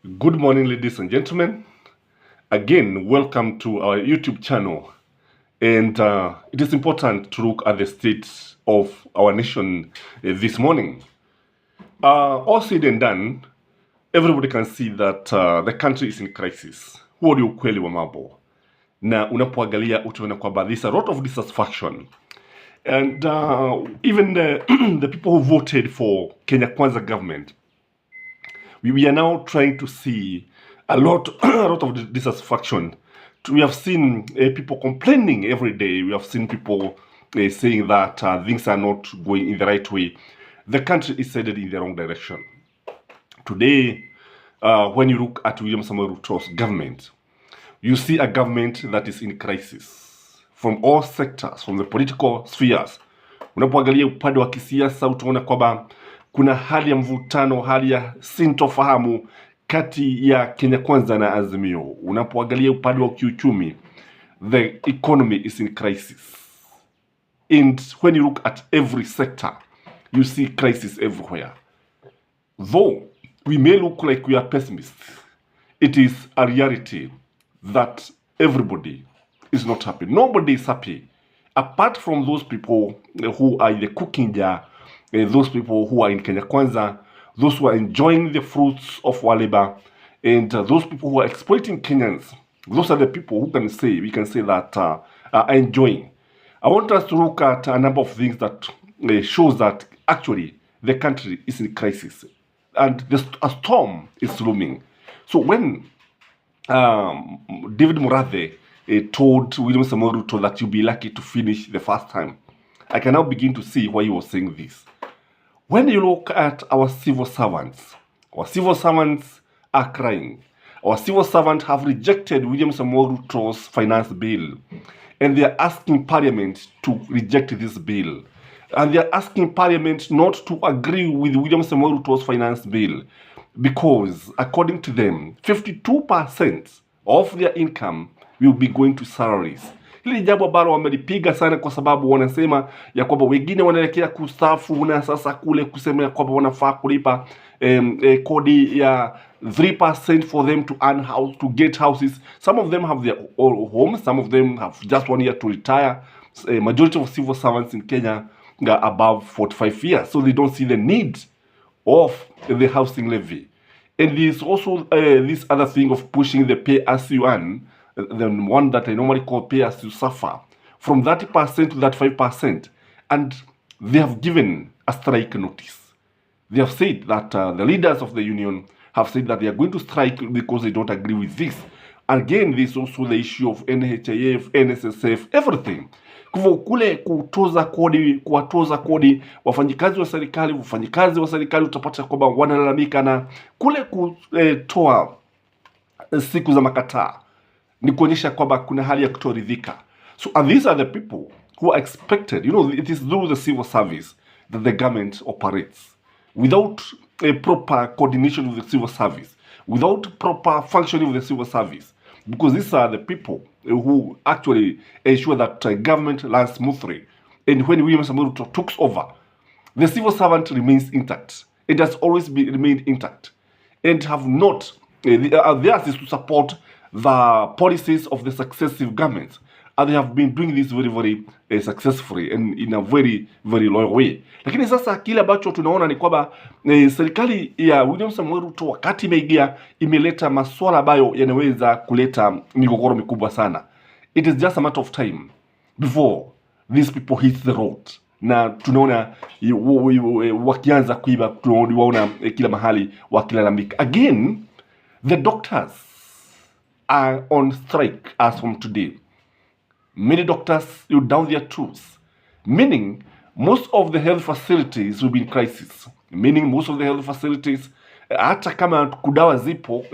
Good morning, ladies and gentlemen. Again, welcome to our YouTube channel. And it is important to look at the state of our nation this morning. All said and done, everybody can see that the country is in crisis. Huo ndio ukweli wa mambo. Na unapoangalia utaona kwamba there's a lot of dissatisfaction. And even the people who voted for Kenya Kwanza government, we are now trying to see a lot of dissatisfaction. We have seen people complaining every day. We have seen people saying that things are not going in the right way. The country is headed in the wrong direction. Today, when you look at William Samoei Ruto's government, you see a government that is in crisis from all sectors, from the political spheres. Unapoangalia upande wa kisiasa utaona kwamba kuna hali ya mvutano, hali ya sintofahamu kati ya Kenya Kwanza na Azimio. Unapoangalia upande wa kiuchumi, the economy is in crisis. And when you look at every sector, you see crisis everywhere. Though we may look like we are pessimists, it is a reality that everybody is not happy. Nobody is happy, apart from those people who are in the cooking jar, those people who are in Kenya Kwanza, those who are enjoying the fruits of our labor, and those people who are exploiting Kenyans. Those are the people who we can say that are enjoying. I want us to look at a number of things that shows that actually the country is in crisis and a storm is looming. So when David Murathe told William Samoei Ruto that you'll be lucky to finish the first time, I can now begin to see why he was saying this. When you look at our civil servants are crying. Our civil servants have rejected William Samoei Ruto's finance bill, and they are asking Parliament to reject this bill. And they are asking Parliament not to agree with William Samoei Ruto's finance bill because, according to them, 52% of their income will be going to salaries. Hili jambo ambalo wamelipiga sana kwa sababu wanasema ya kwamba wengine wanaelekea kustaafu na sasa kule kusema ya kwamba wanafaa kulipa kodi ya 3% for them to earn house, to get houses. Some of them have their own homes, some of them have just 1 year to retire. Majority of civil servants in Kenya are above 45 years, so they don't see the need of the housing levy. And there's also this other thing of pushing the pay as you earn, the one that I normally call pay as you suffer, from 30% to that 5%. And they have given a strike notice. They have said that the leaders of the union have said that they are going to strike because they don't agree with this. Again, there's also the issue of NHIF, NSSF, everything. Kule kuwatoza kodi wafanyikazi wa serikali utapata kwamba wanalalamika, na kule kutoa siku za makataa ni kuonyesha kwamba kuna hali ya kutoridhika. So and these are the people who are expected, it is through the civil service that the government operates. Without a proper coordination with the civil service, without proper functioning of the civil service, because these are the people who actually ensure that government runs smoothly. And when William Samoei Ruto took over, the civil servant remains intact. It has always remained intact, and have not. Theirs is to support the policies of the successive governments, and they have been doing this very, very successfully and in a very, very loyal way. Lakini sasa kile ambacho tunaona ni kwamba serikali ya William Samoei Ruto wakati imeingia imeleta masuala ambayo yanaweza kuleta migogoro mikubwa sana. It is just a matter of time before these people hit the road. Na tunaona wakianza kuiba, tunaona kila mahali wakilalamika. Again, the doctors are on strike as from today. Many doctors down their tools, meaning most of the health facilities will be in crisis. Meaning most of the health facilities, hata kama kudawa zipo,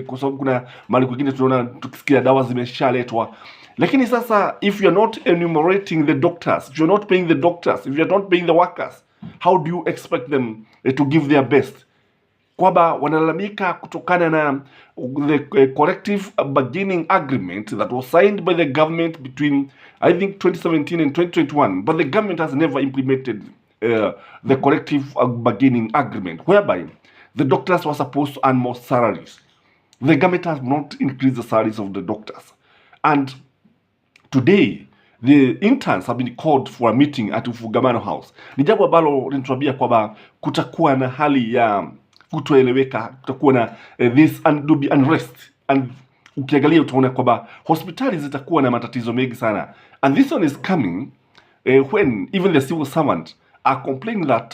kwa sababu kuna mali kwingine tunaona tukisikia dawa zimeshaletwa, lakini sasa if you're not enumerating the doctors, if you're not paying the doctors, if you're not paying the workers, how do you expect them to give their best? Kwamba wanalalamika kutokana na the collective bargaining agreement that was signed by the government between, I think, 2017 and 2021, but the government has never implemented the collective bargaining agreement, whereby the doctors were supposed to earn more salaries. The government has not increased the salaries of the doctors. And today, the interns have been called for a meeting at Ufugamano House. Ni jambo ambalo linatuambia kwamba kutakuwa na hali ya kutoeleweka, kutakuwa na this unrest. And ukiangalia utaona kwamba hospitali zitakuwa na matatizo mengi sana. And this one is coming when even the civil servants are complaining that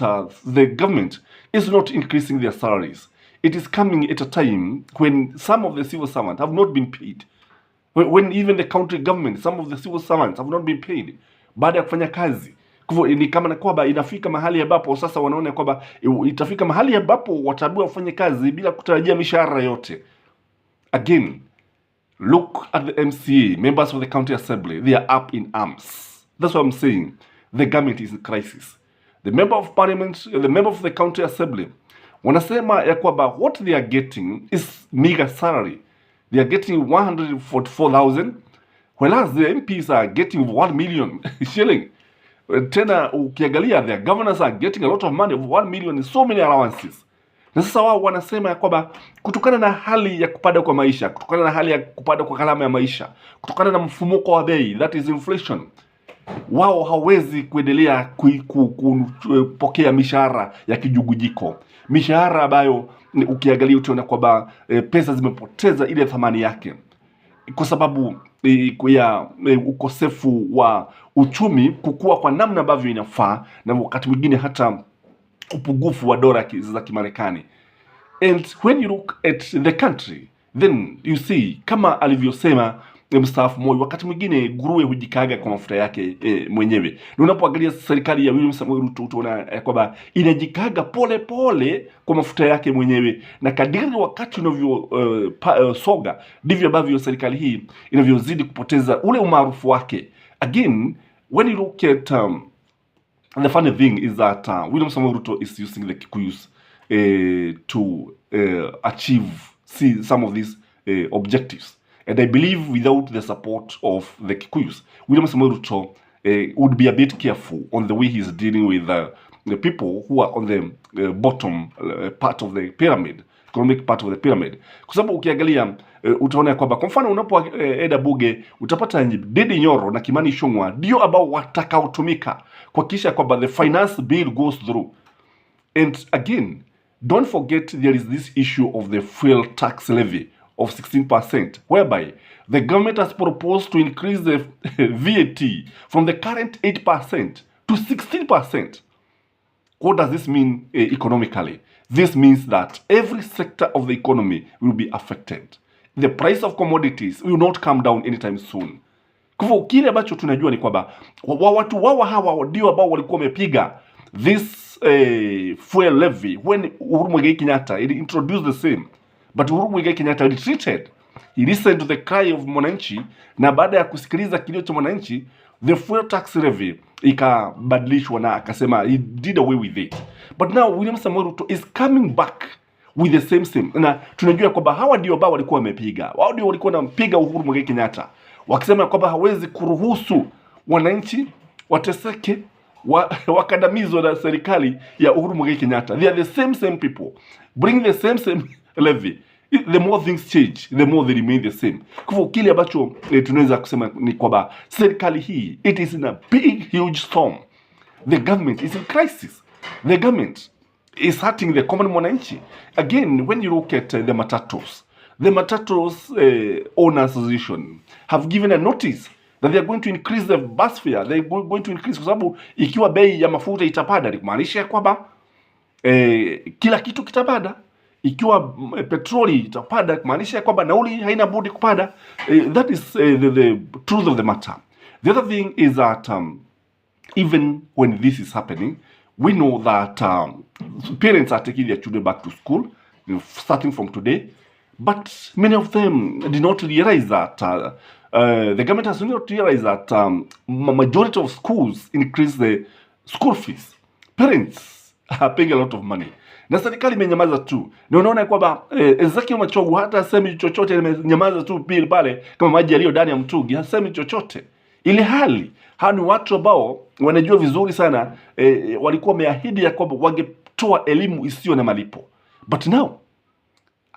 the government is not increasing their salaries. It is coming at a time when some of the civil servants have not been paid. When even the county government, some of the civil servants have not been paid baada ya kufanya kazi. Kwa hivyo ni kama na kwamba inafika mahali ambapo sasa wanaona kwamba itafika mahali ambapo wataambiwa wafanye kazi bila kutarajia mishahara yote. Again, look at the MCA, members of the county assembly. They are up in arms. That's what I'm saying. The government is in crisis. The member of parliament, the member of the county assembly, wanasema ya kwamba what they are getting is meager salary. They are getting 144,000, whereas the MPs are getting 1 million shilling. Tena ukiangalia, their governors are getting a lot of money, 1 million, so many allowances. Na sasa wao wanasema ya kwamba kutokana na hali ya kupanda kwa maisha, kutokana na hali ya kupanda kwa gharama ya maisha, kutokana na mfumuko wa bei, that is inflation, wao hawezi kuendelea kupokea mishahara ya kijugujiko, mishahara ambayo ukiangalia utaona kwamba pesa zimepoteza ile thamani yake kwa sababu ya ukosefu wa uchumi kukua kwa namna ambavyo inafaa, na wakati mwingine hata upungufu wa dola za Kimarekani. And when you look at the country, then you see, kama alivyosema mstaafu Moi, wakati mwingine nguruwe hujikaga kwa mafuta yake mwenyewe. Na unapoangalia serikali ya William Samoei Ruto utaona kwamba inajikaga pole pole kwa mafuta yake mwenyewe, na kadiri wakati unavyo soga ndivyo ambavyo serikali hii inavyozidi kupoteza ule umaarufu wake. Again, when you look at the funny thing is that William Samoei Ruto is using the Kikuyus to achieve some of these objectives. And I believe without the support of the Kikuyus, William Samoei Ruto would be a bit careful on the way he's dealing with the people who are on the bottom part of the pyramid, economic part of the pyramid. Kwa sababu ukiangalia utaona kwamba kwa mfano unapoenda bunge utapata Ndindi Nyoro na Kimani Ichung'wah ndio ambao watakaotumika kuhakikisha kwamba the finance bill goes through. And again, don't forget there is this issue of the fuel tax levy of 16%, whereby the government has proposed to increase the VAT from the current 8% to 16%. What does this mean economically? This means that every sector of the economy will be affected. The price of commodities will not come down anytime soon. Kwa hivyo kile ambacho tunajua ni kwamba watu hawa ndio ambao walikuwa wamepiga this fuel levy when Uhuru Muigai Kenyatta introduced the same. But Uhuru Muigai Kenyatta retreated. He listened to the cry of mwananchi, na baada ya kusikiliza kilio cha mwananchi, the fuel tax levy ikabadilishwa na akasema he did away with it. But now William Samoei Ruto is coming back with the same. Na tunajua kwamba hawa ndio ambao walikuwa wamepiga. Wao ndio walikuwa wanampiga Uhuru Muigai Kenyatta, wakisema kwamba hawezi kuruhusu wananchi wateseke, wakandamizwa na serikali ya Uhuru Muigai Kenyatta. They are the same people bring the same levy. The more things change, the more they remain the same. Kwa hivyo kile ambacho tunaweza kusema ni kwamba serikali hii, it is in a big huge storm. The government is in crisis. The government is hurting the common mwananchi. Again, when you look at the matatus owners association have given a notice that they are going to increase the bus fare. They are going to increase kwa sababu ikiwa bei ya mafuta itapanda, ni kumaanisha kwamba kila kitu kitapanda. Ikiwa petroli itapanda, kumaanisha kwamba nauli haina budi kupanda. That is the truth of the matter. The other thing is that even when this is happening, we know that parents are taking their children back to school, starting from today. But many of them did not realize that the government has not realized that majority of schools increase the school fees. Parents are paying a lot of money. Na serikali imenyamaza tu. Na unaona kwamba Ezekiel Machogu hata hasemi chochote, imenyamaza tu pale kama maji yaliyo ndani ya mtungi, hasemi chochote. Ile hali hawa ni watu ambao wanajua vizuri sana walikuwa wameahidi ya kwamba wangetoa elimu isiyo na malipo. But now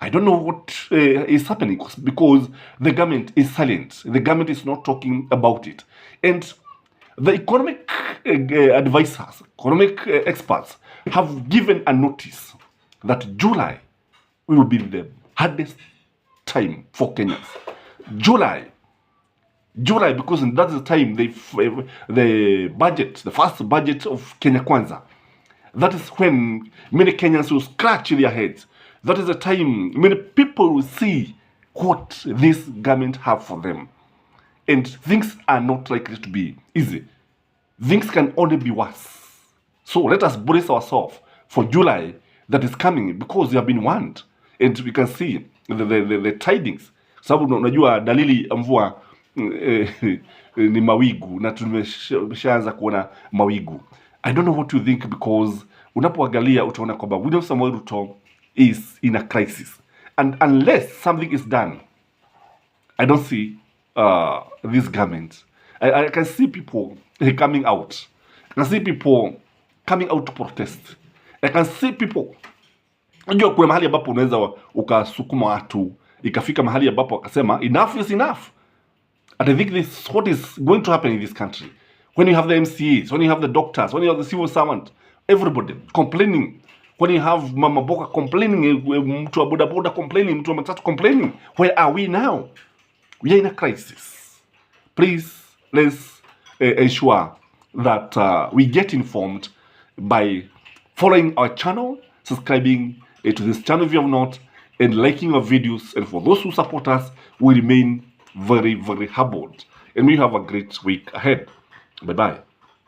I don't know what is happening because the government is silent. The government is not talking about it. And the economic advisors, economic experts have given a notice that July will be the hardest time for Kenyans. July, because that's the time the budget, the first budget of Kenya Kwanza. That is when many Kenyans will scratch their heads. That is the time many people will see what this government have for them. And things are not likely to be easy. Things can only be worse. So let us brace ourselves for July that is coming because we have been warned. And we can see the tidings. Sababu unajua dalili mvua ni mawigu na tumeshaanza kuona mawigu. I don't know what you think because unapoangalia utaona kwamba William Samoei Ruto is in a crisis. And unless something is done, I don't see this government. I can see people coming out. I can see people coming out to protest. I can see people. Unajua kuna mahali ambapo unaweza ukasukuma watu ikafika mahali ambapo akasema enough is enough. And I think this is what is going to happen in this country. When you have the MCAs, when you have the doctors, when you have the civil servant, everybody complaining. When you have Mama Boka complaining, mtu wa boda boda complaining, mtu wa matatu complaining. Where are we now? We are in a crisis. Please, let's ensure that we get informed by following our channel, subscribing to this channel if you have not, and liking our videos. And for those who support us, we remain very, very humbled. And we have a great week ahead. Bye-bye.